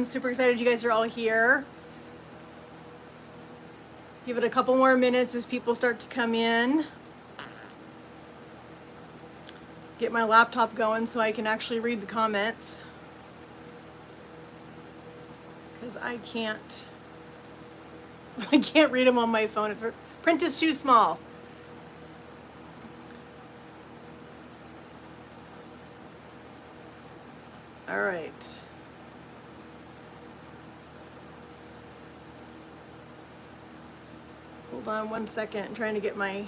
welcome. Super excited you guys are all here. Give it a couple more minutes as people start to come in. Get my laptop going so I can actually read the comments. Because I can't read them on my phone. Print is too small. All right. Hold on one second. I'm trying to get my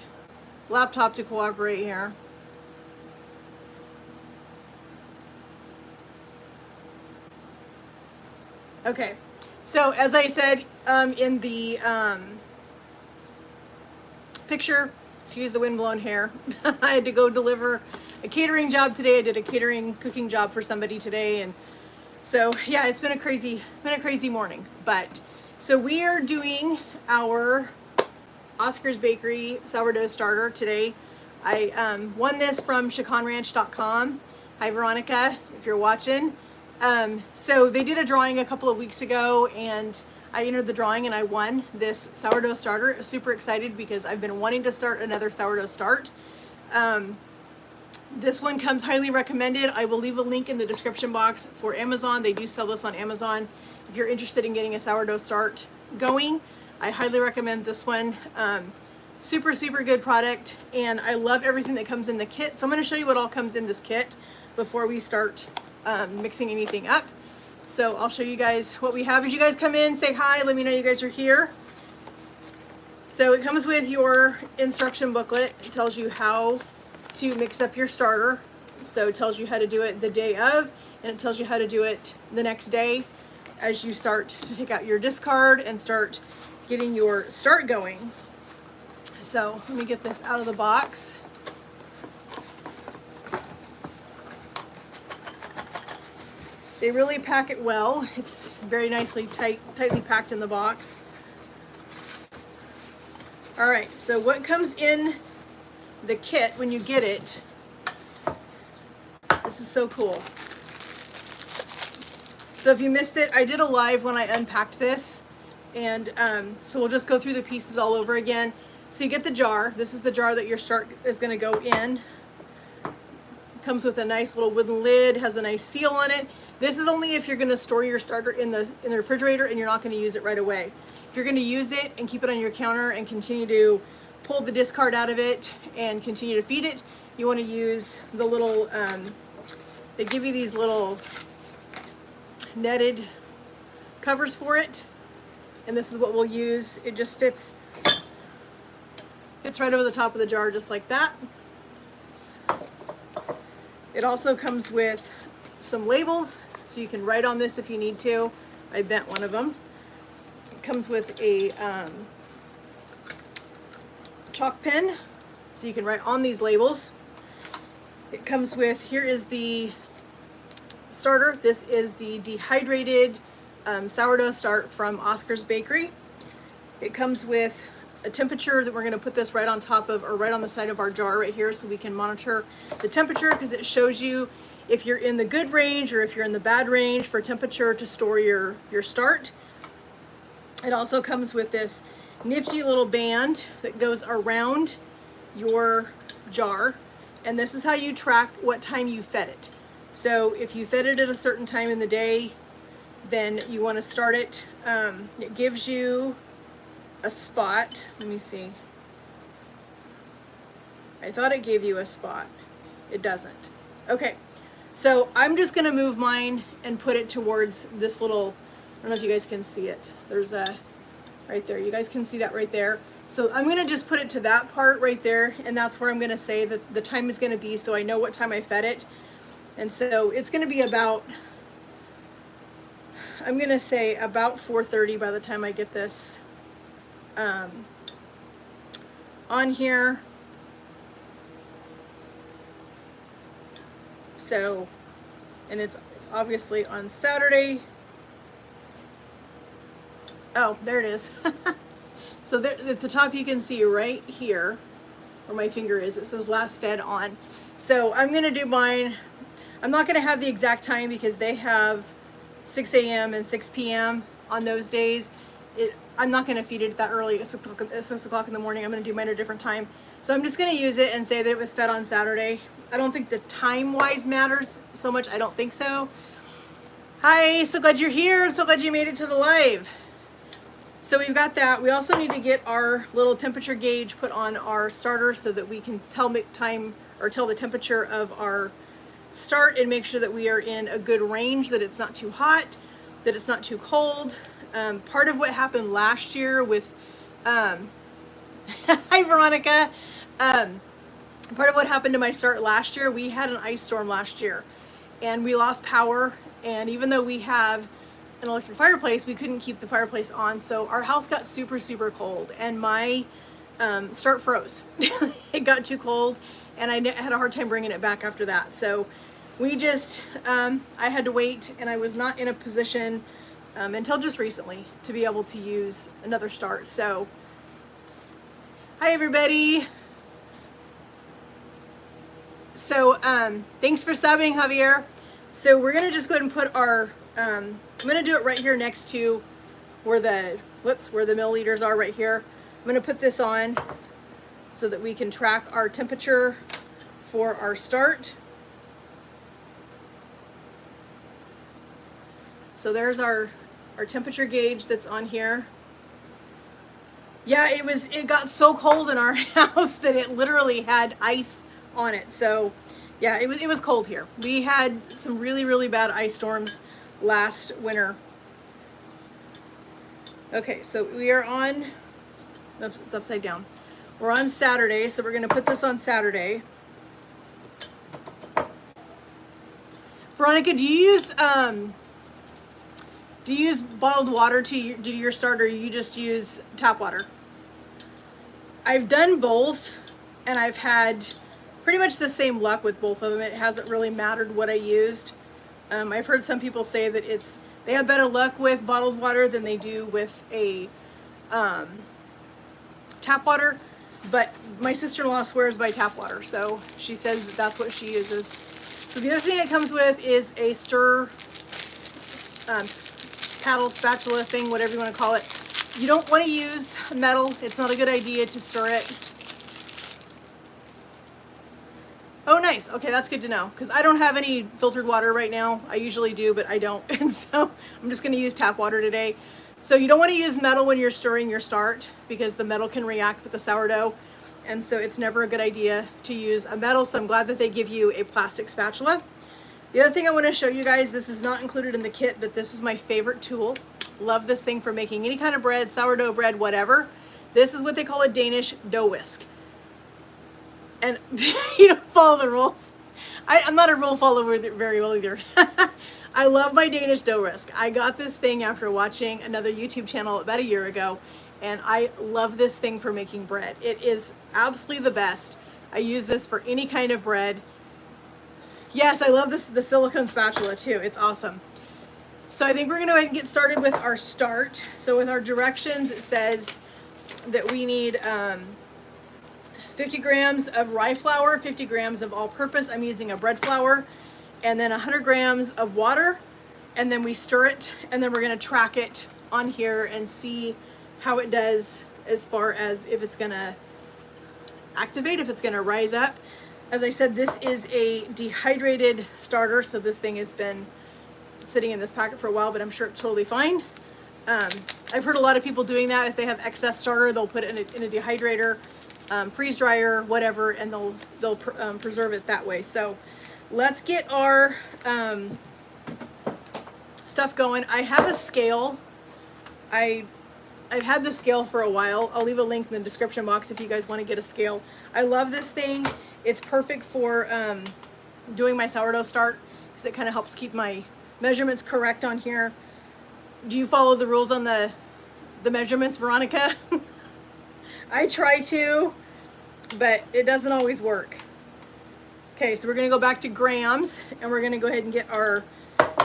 laptop to cooperate here. Okay. So as I said in the picture, excuse the windblown hair, I had to go deliver a catering job today. I did a catering cooking job for somebody today, and so yeah, it's been a crazy morning. But so we are doing our Oscar's Bakery sourdough starter today. I won this from chicanranch.com. Hi Veronica, if you're watching. So they did a drawing a couple of weeks ago, and I entered the drawing and I won this sourdough starter. Super excited because I've been wanting to start another sourdough start. This one comes highly recommended. I will leave a link in the description box for Amazon. They do sell this on Amazon. If you're interested in getting a sourdough start going, I highly recommend this one. Super good product, and I love everything that comes in the kit. So I'm going to show you what all comes in this kit before we start mixing anything up. So I'll show you guys what we have. As you guys come in, say hi, let me know you guys are here. So it comes with your instruction booklet. It tells you how to mix up your starter. So it tells you how to do it the day of, and it tells you how to do it the next day as you start to take out your discard and start getting your start going. So let me get this out of the box. They really pack it well. It's very nicely tightly packed in the box. All right, so what comes in the kit when you get it, this is so cool. So if you missed it, I did a live when I unpacked this, and so we'll just go through the pieces all over again. So you get the jar. This is the jar that your start is going to go in. Comes with a nice little wooden lid, has a nice seal on it. This is only if you're going to store your starter in the refrigerator and you're not going to use it right away. If you're going to use it and keep it on your counter and continue to pull the discard out of it and continue to feed it, you want to use the little, they give you these little netted covers for it, and this is what we'll use. It just fits right over the top of the jar just like that. It also comes with some labels, so you can write on this if you need to. I bent one of them. It comes with a chalk pen, so you can write on these labels. It comes with, here is the starter. This is the dehydrated sourdough start from Oscar's Bakery. It comes with a temperature that we're going to put this right on top of, or right on the side of our jar right here, so we can monitor the temperature, because it shows you if you're in the good range or if you're in the bad range for temperature to store your start. It also comes with this nifty little band that goes around your jar, and this is how you track what time you fed it. So if you fed it at a certain time in the day, then you want to start it. It gives you a spot. Let me see. I thought it gave you a spot. It doesn't. Okay, so I'm just going to move mine and put it towards this little, I don't know if you guys can see it. There's a, right there. You guys can see that right there. So I'm going to just put it to that part right there, and that's where I'm going to say that the time is going to be, so I know what time I fed it. And so it's going to be about, I'm going to say about 4:30 by the time I get this on here. So, and it's obviously on Saturday. Oh, there it is. So there, at the top you can see right here where my finger is, it says last fed on. So I'm going to do mine. I'm not going to have the exact time because they have 6 a.m. and 6 p.m. on those days. I'm not going to feed it that early at 6 o'clock in the morning. I'm going to do mine at a different time. So I'm just going to use it and say that it was fed on Saturday. I don't think the time-wise matters so much. I don't think so. Hi, so glad you're here. So glad you made it to the live. So we've got that. We also need to get our little temperature gauge put on our starter so that we can tell the temperature of our start and make sure that we are in a good range, that it's not too hot, that it's not too cold. Part of what happened last year with, hi Veronica, part of what happened to my start last year, we had an ice storm last year and we lost power, and even though we have an electric fireplace, we couldn't keep the fireplace on, so our house got super cold and my start froze. It got too cold and I had a hard time bringing it back after that. So we just, I had to wait, and I was not in a position until just recently to be able to use another start. So, hi everybody. So, thanks for subbing, Javier. So we're gonna just go ahead and put our, I'm gonna do it right here next to where the milliliters are right here. I'm gonna put this on so that we can track our temperature for our start. So there's our temperature gauge that's on here. Yeah, it got so cold in our house that it literally had ice on it. So yeah, it was cold here. We had some really bad ice storms last winter. Okay, so we are on, oops, it's upside down. We're on Saturday, so we're gonna put this on Saturday. Veronica, do you use bottled water to do your starter, or you just use tap water? I've done both, and I've had pretty much the same luck with both of them. It hasn't really mattered what I used. I've heard some people say that they have better luck with bottled water than they do with a tap water, but my sister-in-law swears by tap water, so she says that that's what she uses. So the other thing it comes with is a stir paddle, spatula thing, whatever you want to call it. You don't want to use metal. It's not a good idea to stir it. Oh, nice. Okay, that's good to know, because I don't have any filtered water right now. I usually do, but I don't. And so I'm just going to use tap water today. So you don't want to use metal when you're stirring your start, because the metal can react with the sourdough. And so it's never a good idea to use a metal. So I'm glad that they give you a plastic spatula. The other thing I want to show you guys, this is not included in the kit, but this is my favorite tool. Love this thing for making any kind of bread, sourdough bread, whatever. This is what they call a Danish dough whisk. And you don't follow the rules. I'm not a rule follower very well either. I love my Danish dough whisk. I got this thing after watching another YouTube channel about a year ago, and I love this thing for making bread. It is absolutely the best. I use this for any kind of bread. Yes, I love the silicone spatula too. It's awesome. So I think we're going to go ahead and get started with our start. So with our directions, it says that we need 50 grams of rye flour, 50 grams of all-purpose. I'm using a bread flour, and then 100 grams of water, and then we stir it, and then we're going to track it on here and see how it does as far as if it's going to activate, if it's going to rise up. As I said, this is a dehydrated starter, so this thing has been sitting in this packet for a while, but I'm sure it's totally fine. I've heard a lot of people doing that. If they have excess starter, they'll put it in a dehydrator, freeze dryer, whatever, and they'll preserve it that way. So let's get our stuff going. I have a scale. I've had this scale for a while. I'll leave a link in the description box if you guys want to get a scale. I love this thing. It's perfect for doing my sourdough start, because it kind of helps keep my measurements correct on here. Do you follow the rules on the measurements, Veronica? I try to, but it doesn't always work. Okay, so we're going to go back to grams, and we're going to go ahead and get our,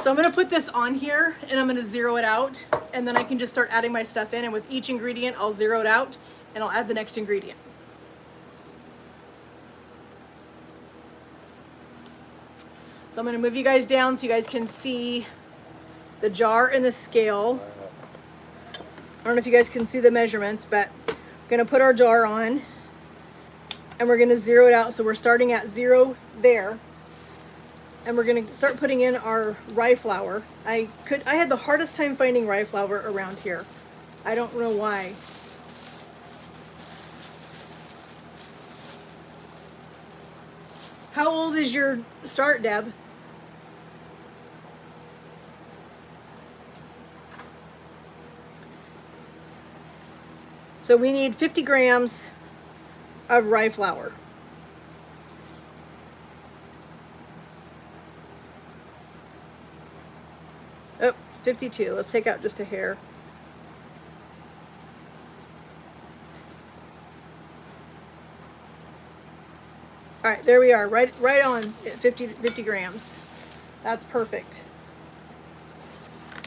so I'm going to put this on here, and I'm going to zero it out, and then I can just start adding my stuff in, and with each ingredient I'll zero it out, and I'll add the next ingredient. So I'm going to move you guys down so you guys can see the jar and the scale. I don't know if you guys can see the measurements, but we're gonna put our jar on and we're gonna zero it out. So we're starting at 0 there. And we're gonna start putting in our rye flour. I had the hardest time finding rye flour around here. I don't know why. How old is your start, Deb? So we need 50 grams of rye flour. Oh, 52. Let's take out just a hair. All right, there we are, right on at 50 grams. That's perfect.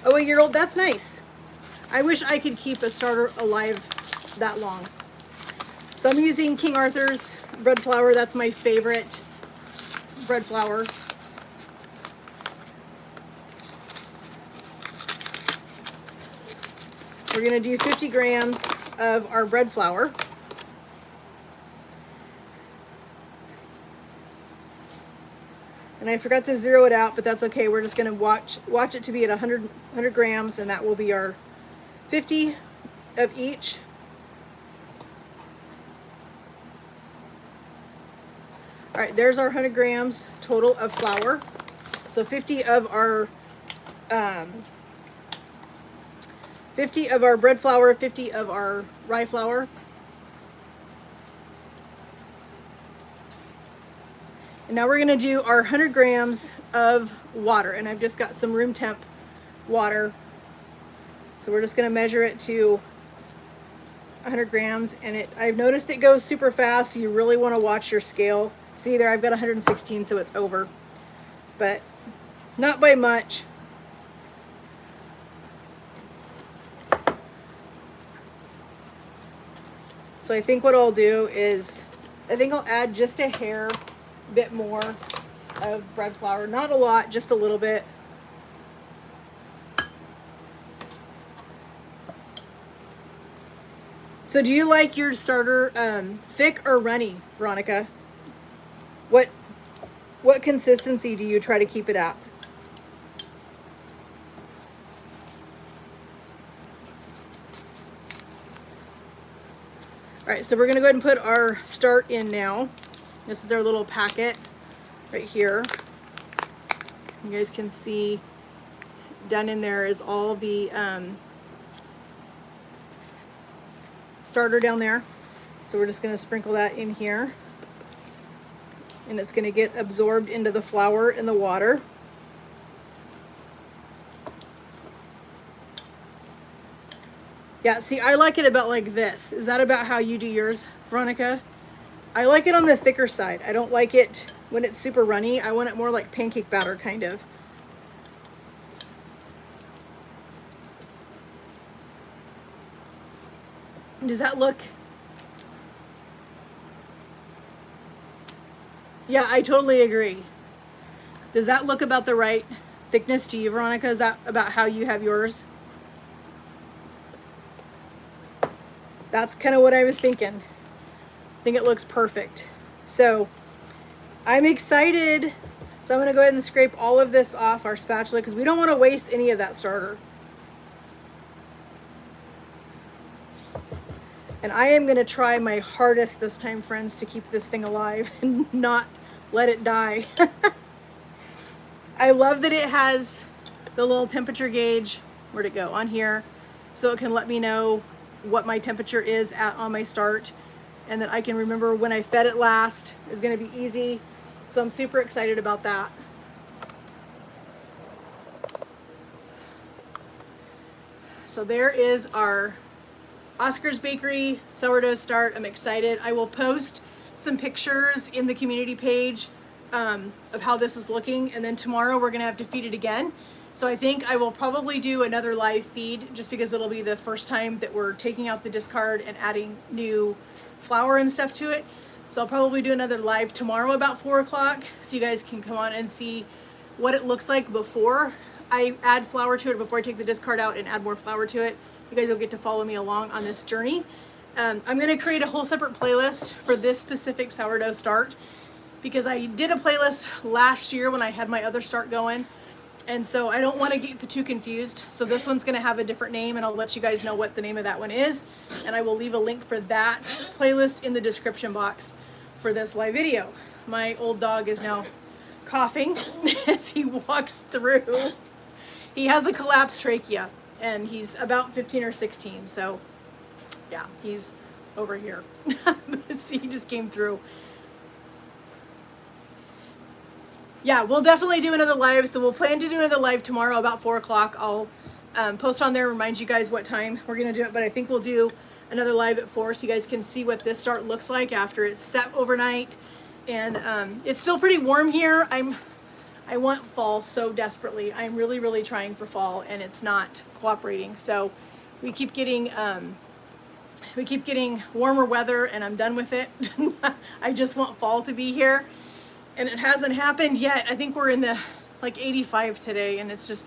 Oh, a year old, that's nice. I wish I could keep a starter alive that long. So I'm using King Arthur's bread flour. That's my favorite bread flour. We're gonna do 50 grams of our bread flour. And I forgot to zero it out, but that's okay. We're just gonna watch it to be at 100 grams, and that will be our 50 of each. All right, there's our 100 grams total of flour. So 50 of our 50 of our bread flour, 50 of our rye flour. And now we're gonna do our 100 grams of water, and I've just got some room temp water. So we're just gonna measure it to 100 grams, and I've noticed it goes super fast, so you really wanna watch your scale. See there, I've got 116, so it's over, but not by much. So I think what I'll do is, I think I'll add just a hair bit more of bread flour. Not a lot, just a little bit. So do you like your starter thick or runny, Veronica? What consistency do you try to keep it at? All right, so we're gonna go ahead and put our start in now. This is our little packet right here. You guys can see down in there is all the starter down there. So we're just gonna sprinkle that in here. And it's gonna get absorbed into the flour and the water. Yeah, see, I like it about like this. Is that about how you do yours, Veronica? I like it on the thicker side. I don't like it when it's super runny. I want it more like pancake batter, kind of. Does that look? Yeah, I totally agree. Does that look about the right thickness to you, Veronica? Is that about how you have yours? That's kind of what I was thinking. I think it looks perfect. So I'm excited. So I'm gonna go ahead and scrape all of this off our spatula because we don't want to waste any of that starter. And I am gonna try my hardest this time, friends, to keep this thing alive and not let it die. I love that it has the little temperature gauge, where'd it go, on here, so it can let me know what my temperature is at on my start, and that I can remember when I fed it last is gonna be easy. So I'm super excited about that. So there is our Oscar's Bakery sourdough start. I'm excited. I will post some pictures in the community page of how this is looking, and then tomorrow we're gonna have to feed it again. So I think I will probably do another live feed just because it'll be the first time that we're taking out the discard and adding new flour and stuff to it. So I'll probably do another live tomorrow about 4 o'clock so you guys can come on and see what it looks like before I add flour to it, before I take the discard out and add more flour to it, you guys will get to follow me along on this journey. I'm going to create a whole separate playlist for this specific sourdough start, because I did a playlist last year when I had my other start going, and so I don't want to get the two confused. So this one's going to have a different name, and I'll let you guys know what the name of that one is, and I will leave a link for that playlist in the description box for this live video. My old dog is now coughing as he walks through. He has a collapsed trachea, and he's about 15 or 16, so yeah, he's over here. See, he just came through. Yeah, we'll definitely do another live. So we'll plan to do another live tomorrow about 4 o'clock. I'll post on there, remind you guys what time we're going to do it. But I think we'll do another live at 4 so you guys can see what this start looks like after it's set overnight. And it's still pretty warm here. I want fall so desperately. I'm really, really trying for fall, and it's not cooperating. So we keep getting warmer weather, and I'm done with it. I just want fall to be here. And it hasn't happened yet. I think we're in the like 85 today, and it's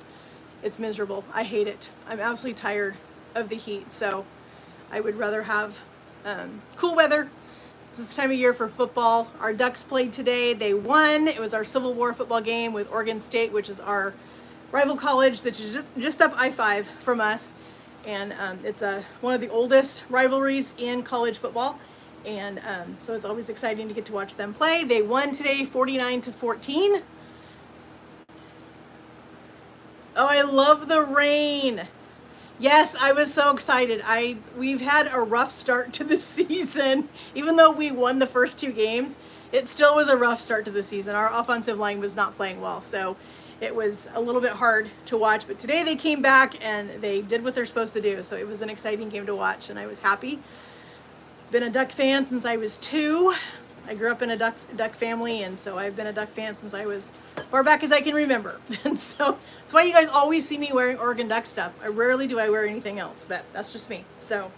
miserable. I hate it. I'm absolutely tired of the heat. So I would rather have cool weather. It's this time of year for football. Our Ducks played today. They won. It was our Civil War football game with Oregon State, which is our rival college that is just up I-5 from us. And it's one of the oldest rivalries in college football. And so it's always exciting to get to watch them play. They won today 49-14. Oh, I love the rain. Yes, I was so excited. We've had a rough start to the season. Even though we won the first 2 games, it still was a rough start to the season. Our offensive line was not playing well, so it was a little bit hard to watch. But today they came back and they did what they're supposed to do. So it was an exciting game to watch, and I was happy. Been a Duck fan since I was 2. I grew up in a Duck family, and so I've been a Duck fan since I was far back as I can remember. And so that's why you guys always see me wearing Oregon Duck stuff. Rarely do I wear anything else, but that's just me. So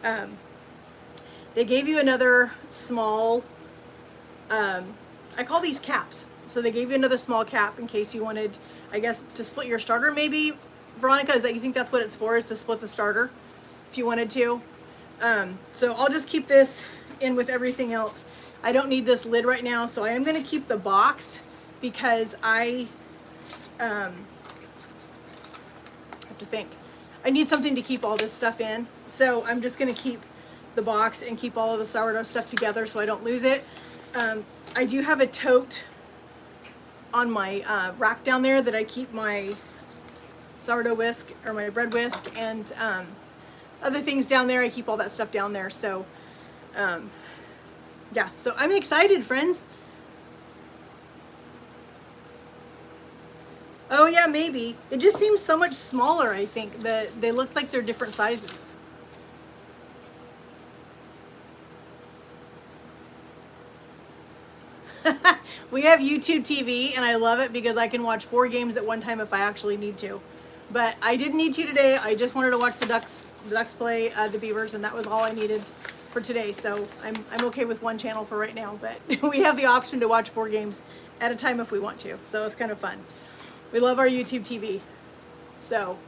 they gave you another small, I call these caps. So they gave you another small cap in case you wanted, I guess, to split your starter maybe. Veronica, is that you think that's what it's for, is to split the starter if you wanted to? So I'll just keep this in with everything else. I don't need this lid right now, so I am going to keep the box because I have to think. I need something to keep all this stuff in. So I'm just going to keep the box and keep all of the sourdough stuff together so I don't lose it. I do have a tote on my rack down there that I keep my sourdough whisk or my bread whisk and other things down there. I keep all that stuff down there. So yeah, so I'm excited, friends. Oh yeah, maybe. It just seems so much smaller, I think. They look like they're different sizes. We have YouTube TV, and I love it because I can watch 4 games at one time if I actually need to. But I didn't need to today. I just wanted to watch the Ducks play the Beavers, and that was all I needed for today. So I'm okay with one channel for right now. But we have the option to watch 4 games at a time if we want to. So it's kind of fun. We love our YouTube TV. So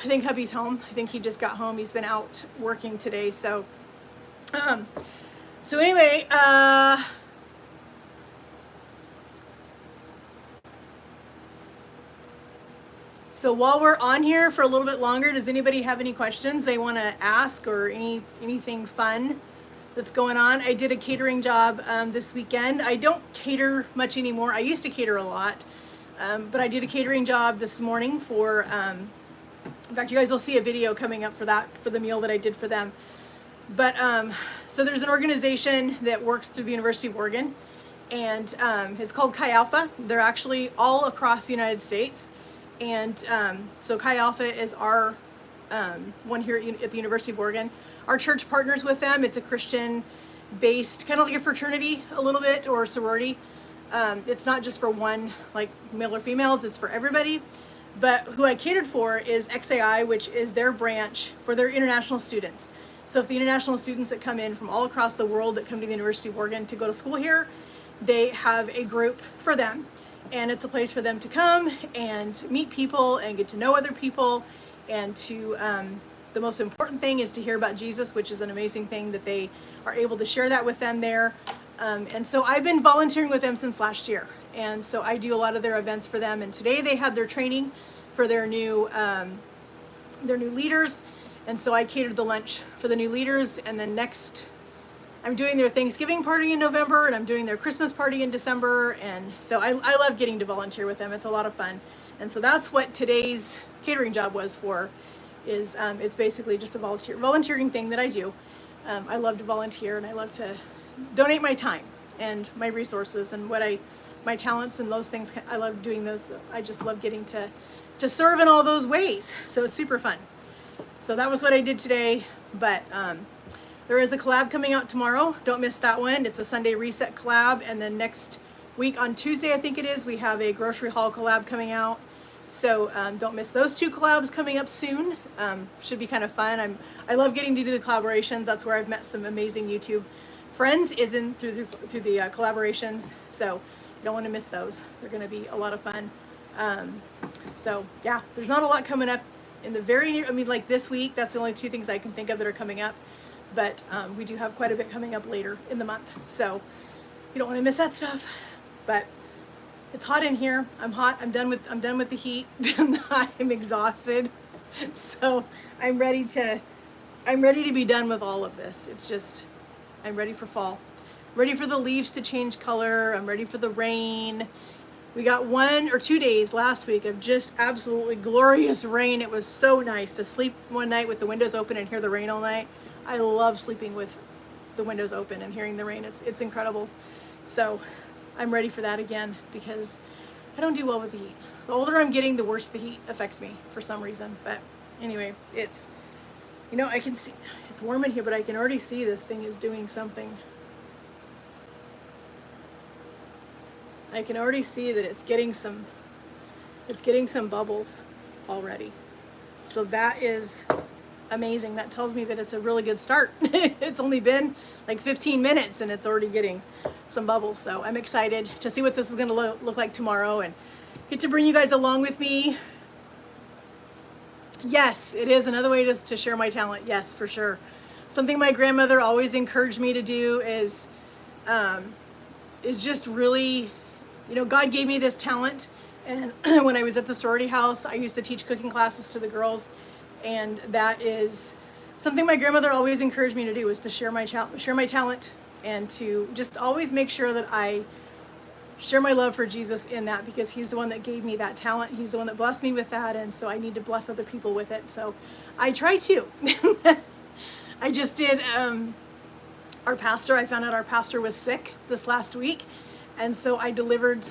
I think hubby's home. I think he just got home. He's been out working today. So anyway, so while we're on here for a little bit longer, does anybody have any questions they want to ask or anything fun that's going on? I did a catering job this weekend. I don't cater much anymore. I used to cater a lot, but I did a catering job this morning for, in fact, you guys will see a video coming up for that, for the meal that I did for them. But so there's an organization that works through the University of Oregon, and it's called Chi Alpha. They're actually all across the United States. And so Chi Alpha is our one here at the University of Oregon. Our church partners with them. It's a Christian-based, kind of like a fraternity a little bit, or a sorority. It's not just for one, like male or females, it's for everybody. But who I catered for is XAI, which is their branch for their international students. So if the international students that come in from all across the world that come to the University of Oregon to go to school here, they have a group for them. and it's a place for them to come and meet people and get to know other people, and to the most important thing is to hear about Jesus, which is an amazing thing that they are able to share that with them there. And so I've been volunteering with them since last year, and so I do a lot of their events for them. And today they had their training for their new leaders, and so I catered the lunch for the new leaders. And then next, I'm doing their Thanksgiving party in November, and I'm doing their Christmas party in December. And so I love getting to volunteer with them. It's a lot of fun. And so that's what today's catering job was for, is it's basically just a volunteering thing that I do. I love to volunteer, and I love to donate my time and my resources and my talents and those things. I love doing those. I just love getting to serve in all those ways. So it's super fun. So that was what I did today. But there is a collab coming out tomorrow. Don't miss that one. It's a Sunday Reset collab. And then next week on Tuesday, I think it is, we have a grocery haul collab coming out. So don't miss those two collabs coming up soon. Should be kind of fun. I love getting to do the collaborations. That's where I've met some amazing YouTube friends, is in through the collaborations. So you don't want to miss those. They're going to be a lot of fun. So yeah, there's not a lot coming up in the very near, I mean, like this week, that's the only two things I can think of that are coming up. But we do have quite a bit coming up later in the month. So you don't want to miss that stuff. But it's hot in here. I'm hot. I'm done with the heat. I'm exhausted. So I'm ready to be done with all of this. It's just, I'm ready for fall. Ready for the leaves to change color. I'm ready for the rain. We got 1 or 2 days last week of just absolutely glorious rain. It was so nice to sleep one night with the windows open and hear the rain all night. I love sleeping with the windows open and hearing the rain. It's incredible. So I'm ready for that again, because I don't do well with the heat. The older I'm getting, the worse the heat affects me for some reason. But anyway, it's, you know, I can see it's warm in here, but I can already see this thing is doing something. I can already see that it's getting some bubbles already. So that is amazing. That tells me that it's a really good start. It's only been like 15 minutes and it's already getting some bubbles. So I'm excited to see what this is going to look like tomorrow, and get to bring you guys along with me. Yes, it is another way to share my talent. Yes, for sure. Something my grandmother always encouraged me to do is just really, you know, God gave me this talent. And when I was at the sorority house, I used to teach cooking classes to the girls. And that is something my grandmother always encouraged me to do, is to share my talent, and to just always make sure that I share my love for Jesus in that, because he's the one that gave me that talent. He's the one that blessed me with that. And so I need to bless other people with it. So I try to. I just did, I found out our pastor was sick this last week. And so I delivered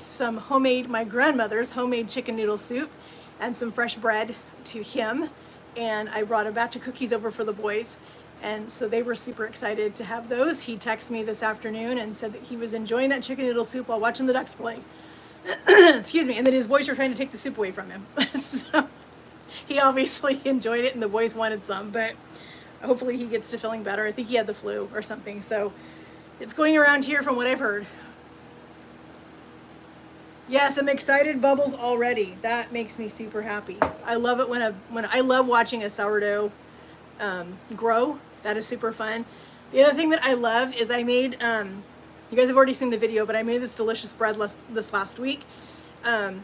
my grandmother's homemade chicken noodle soup and some fresh bread to him. And I brought a batch of cookies over for the boys. And so they were super excited to have those. He texted me this afternoon and said that he was enjoying that chicken noodle soup while watching the Ducks play. Excuse me. And that his boys were trying to take the soup away from him. So he obviously enjoyed it, and the boys wanted some, but hopefully he gets to feeling better. I think he had the flu or something. So it's going around here from what I've heard. Yes, I'm excited. Bubbles already. That makes me super happy. I love it when I love watching a sourdough grow. That is super fun. The other thing that I love is I made, you guys have already seen the video, but I made this delicious bread this last week. And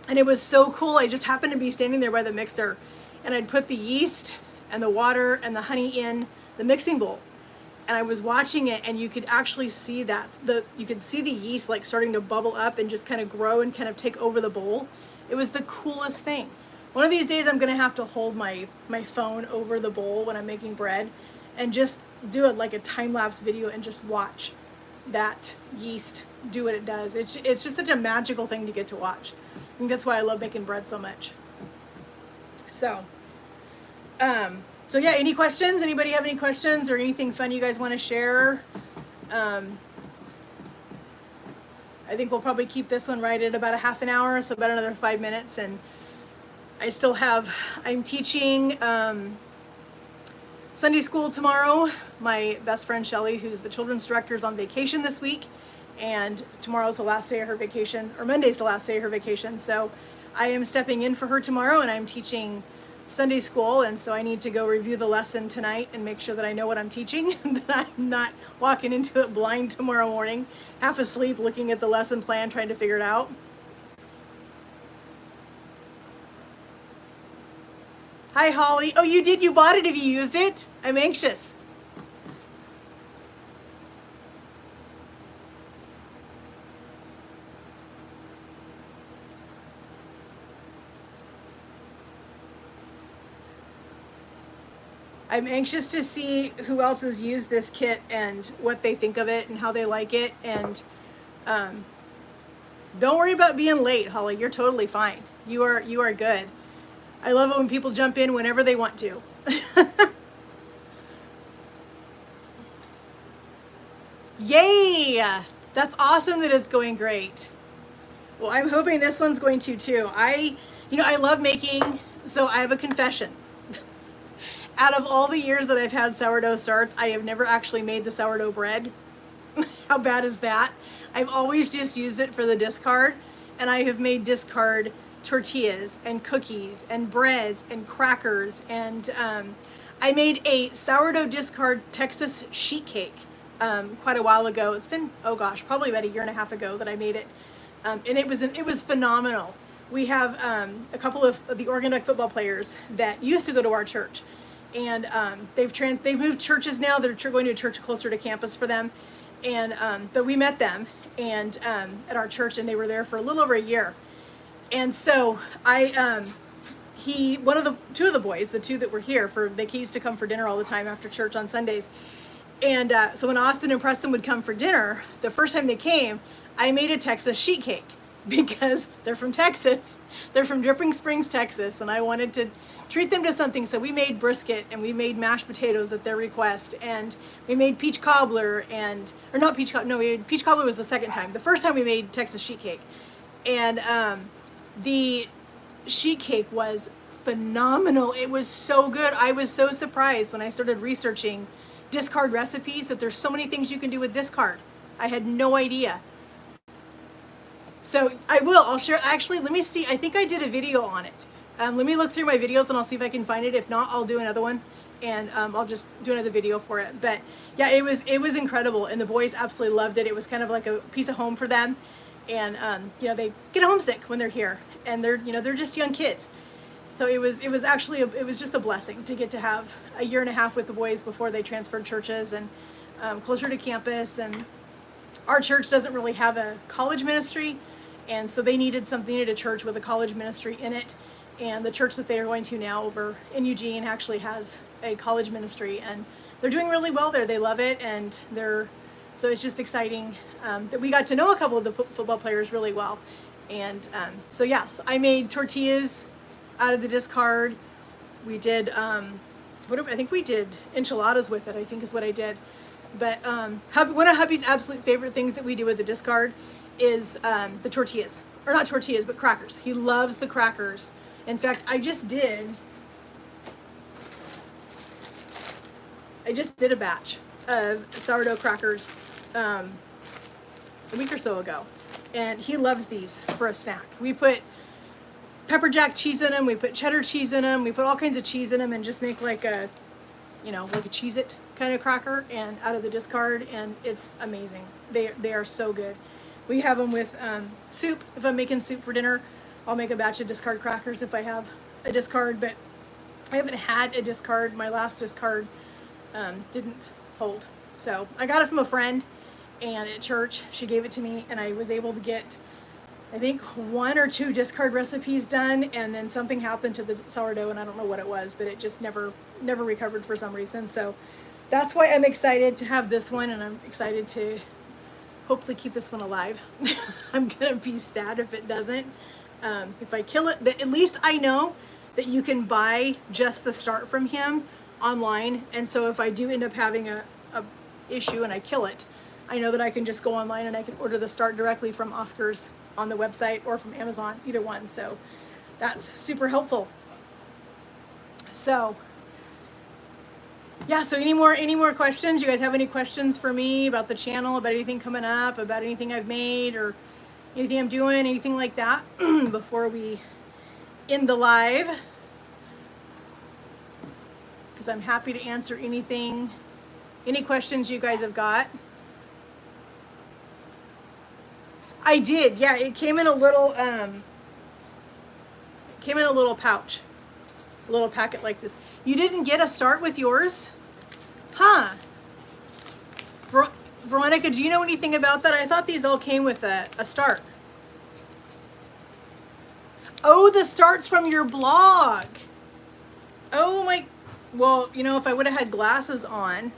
it was so cool. I just happened to be standing there by the mixer, and I'd put the yeast and the water and the honey in the mixing bowl. And I was watching it, and you could actually see you could see the yeast like starting to bubble up and just kind of grow and kind of take over the bowl. It was the coolest thing. One of these days I'm gonna have to hold my phone over the bowl when I'm making bread and just do it like a time-lapse video and just watch that yeast do what it does. It's just such a magical thing to get to watch. I think that's why I love making bread so much. So yeah, any questions? Anybody have any questions or anything fun you guys want to share? I think we'll probably keep this one right at about a half an hour, so about another 5 minutes. And I'm teaching Sunday school tomorrow. My best friend Shelly, who's the children's director, is on vacation this week. and tomorrow's the last day of her vacation, or Monday's the last day of her vacation. So I am stepping in for her tomorrow, and I'm teaching Sunday school, and so I need to go review the lesson tonight and make sure that I know what I'm teaching and that I'm not walking into it blind tomorrow morning, half asleep looking at the lesson plan trying to figure it out. Hi, Holly. Oh, you did? You bought it? Have you used it? I'm anxious. I'm anxious to see who else has used this kit and what they think of it and how they like it. And don't worry about being late, Holly. You're totally fine. You are good. I love it when people jump in whenever they want to. Yay! That's awesome that it's going great. Well, I'm hoping this one's going to too. I love making, so I have a confession. Out of all the years that I've had sourdough starts, I have never actually made the sourdough bread. How bad is that? I've always just used it for the discard, and I have made discard tortillas and cookies and breads and crackers, and I made a sourdough discard Texas sheet cake quite a while ago. It's been, oh gosh, probably about a year and a half ago that I made it, and it was phenomenal. We have a couple of the Oregon Duck football players that used to go to our church, and they've moved churches now. They're going to a church closer to campus for them, and but we met them and at our church, and they were there for a little over a year. And so two of the boys, the two that were here they used to come for dinner all the time after church on Sundays. And so when Austin and Preston would come for dinner, the first time they came, I made a Texas sheet cake because they're from Texas. They're from Dripping Springs, Texas, and I wanted to treat them to something. So we made brisket and we made mashed potatoes at their request, and we made peach cobbler peach cobbler was the second time. The first time we made Texas sheet cake, and the sheet cake was phenomenal. It was so good. I was so surprised when I started researching discard recipes that there's so many things you can do with discard. I had no idea. So I'll share, actually, let me see, I think I did a video on it. Let me look through my videos and I'll see if I can find it. If not, I'll do another one, and I'll just do another video for it. But yeah, it was incredible, and the boys absolutely loved it. It was kind of like a piece of home for them. And they get homesick when they're here, and they're just young kids. So it was just a blessing to get to have a year and a half with the boys before they transferred churches and closer to campus. And our church doesn't really have a college ministry, and so they needed a church with a college ministry in it. And the church that they are going to now over in Eugene actually has a college ministry, and they're doing really well there. They love it, and so it's just exciting that we got to know a couple of the football players really well. And so I made tortillas out of the discard. We did, I think we did enchiladas with it, I think is what I did. But one of hubby's absolute favorite things that we do with the discard is the tortillas. Or not tortillas, but crackers. He loves the crackers. In fact, I just did a batch of sourdough crackers a week or so ago, and he loves these for a snack. We put pepper jack cheese in them, we put cheddar cheese in them, we put all kinds of cheese in them, and just make like a Cheez-It kind of cracker, and out of the discard, and it's amazing. They are so good. We have them with soup. If I'm making soup for dinner, I'll make a batch of discard crackers if I have a discard, but I haven't had a discard. My last discard didn't hold. So I got it from a friend, and at church she gave it to me, and I was able to get, I think, 1 or 2 discard recipes done, and then something happened to the sourdough, and I don't know what it was, but it just never recovered for some reason. So that's why I'm excited to have this one, and I'm excited to hopefully keep this one alive. I'm gonna be sad if it doesn't. If I kill it, but at least I know that you can buy just the start from him online, and so if I do end up having a issue and I kill it, I know that I can just go online and I can order the start directly from Oscar's on the website or from Amazon, either one. So that's super helpful. So Yeah, so any more questions? You guys have any questions for me about the channel, about anything coming up, about anything I've made, or anything I'm doing, anything like that before we end the live? Because I'm happy to answer anything, any questions you guys have got. I did, yeah, it came in a little pouch, a little packet like this. You didn't get a start with yours? Huh. Veronica, do you know anything about that? I thought these all came with a start. Oh, the starts from your blog. Oh my, well, you know, if I would have had glasses on,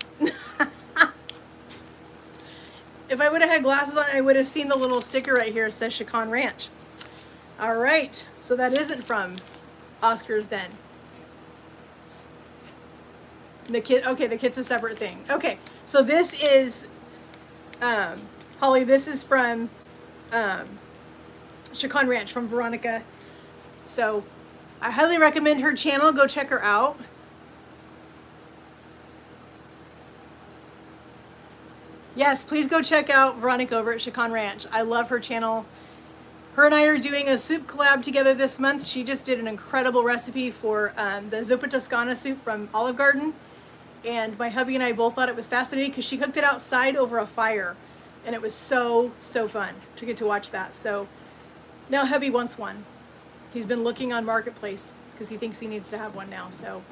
if I would have had glasses on, I would have seen the little sticker right here. It says Chican Ranch. All right, so that isn't from Oscar's then. The kit, okay, the kit's a separate thing. Okay, so this is, Holly, this is from Chican Ranch, from Veronica. So I highly recommend her channel. Go check her out. Yes, please go check out Veronica over at Chican Ranch. I love her channel. Her and I are doing a soup collab together this month. She just did an incredible recipe for the zuppa toscana soup from Olive Garden. And my hubby and I both thought it was fascinating because she cooked it outside over a fire. And it was so, so fun to get to watch that. So now hubby wants one. He's been looking on Marketplace because he thinks he needs to have one now. So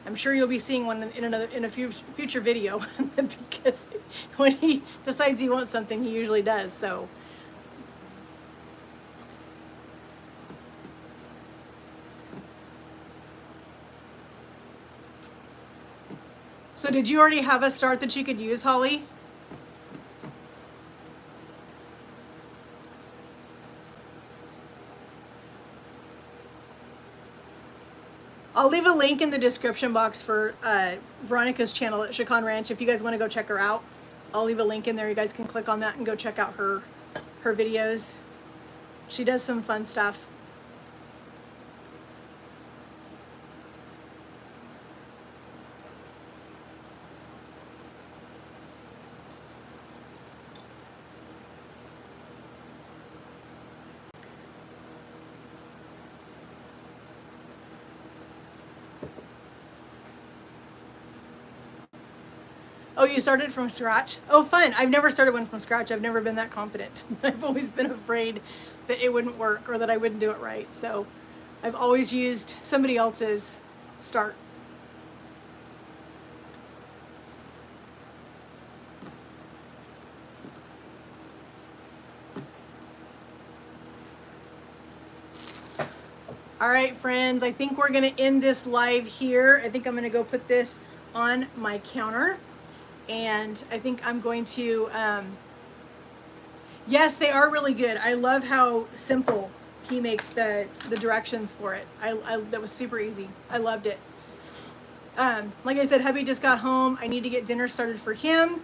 I'm sure you'll be seeing one in a future video because when he decides he wants something, he usually does. So did you already have a start that you could use, Holly? I'll leave a link in the description box for Veronica's channel at Chican Ranch. If you guys want to go check her out, I'll leave a link in there. You guys can click on that and go check out her videos. She does some fun stuff. Oh, you started from scratch? Oh, fun. I've never started one from scratch. I've never been that confident. I've always been afraid that it wouldn't work or that I wouldn't do it right. So I've always used somebody else's start. All right, friends, I think we're going to end this live here. I think I'm going to go put this on my counter. And I think I'm going to, yes, they are really good. I love how simple he makes the directions for it. That was super easy. I loved it. Like I said, hubby just got home. I need to get dinner started for him.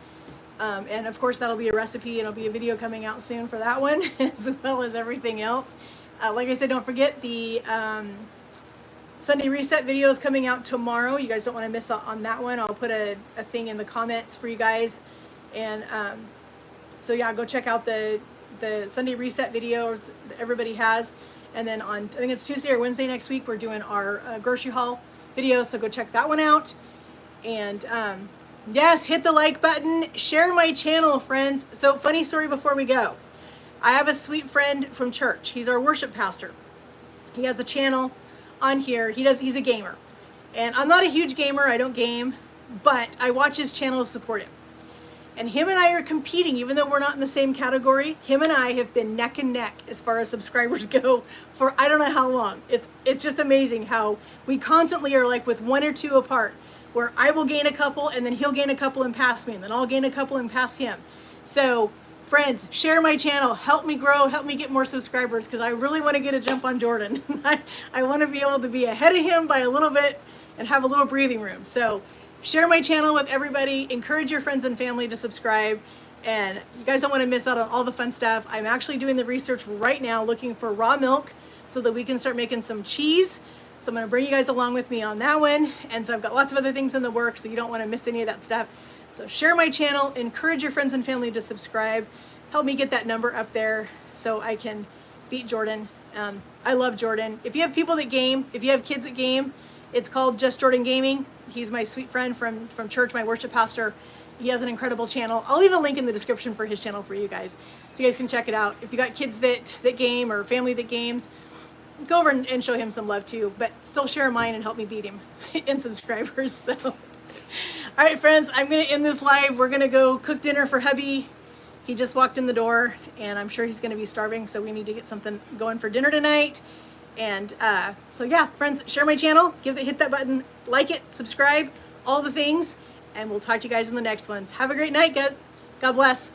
And of course that'll be a recipe and it'll be a video coming out soon for that one, as well as everything else. Like I said, don't forget the Sunday Reset video is coming out tomorrow. You guys don't want to miss out on that one. I'll put a thing in the comments for you guys. And so yeah, go check out the Sunday Reset videos that everybody has. And then on, I think it's Tuesday or Wednesday next week, we're doing our grocery haul video. So go check that one out. And yes, hit the like button. Share my channel, friends. So funny story before we go. I have a sweet friend from church. He's our worship pastor. He has a channel on here. He's a gamer. And I'm not a huge gamer. I don't game. But I watch his channel to support him. And him and I are competing, even though we're not in the same category. Him and I have been neck and neck as far as subscribers go for I don't know how long. It's just amazing how we constantly are like with one or two apart, where I will gain a couple and then he'll gain a couple and pass me, and then I'll gain a couple and pass him. So friends, share my channel, help me grow, help me get more subscribers, because I really want to get a jump on Jordan. I want to be able to be ahead of him by a little bit and have a little breathing room. So share my channel with everybody, encourage your friends and family to subscribe, and you guys don't want to miss out on all the fun stuff. I'm actually doing the research right now looking for raw milk so that we can start making some cheese. So I'm going to bring you guys along with me on that one. And so I've got lots of other things in the works, so you don't want to miss any of that stuff. So share my channel, encourage your friends and family to subscribe, help me get that number up there so I can beat Jordan. I love Jordan. If you have people that game, if you have kids that game, it's called Just Jordan Gaming. He's my sweet friend from church, my worship pastor. He has an incredible channel. I'll leave a link in the description for his channel for you guys, so you guys can check it out. If you got kids that game or family that games, go over and show him some love too, but still share mine and help me beat him in subscribers. So, all right, friends, I'm gonna end this live. We're gonna go cook dinner for hubby. He just walked in the door, and I'm sure he's gonna be starving, so we need to get something going for dinner tonight. And so yeah, friends, share my channel, hit that button, like it, subscribe, all the things, and we'll talk to you guys in the next ones. Have a great night, God bless.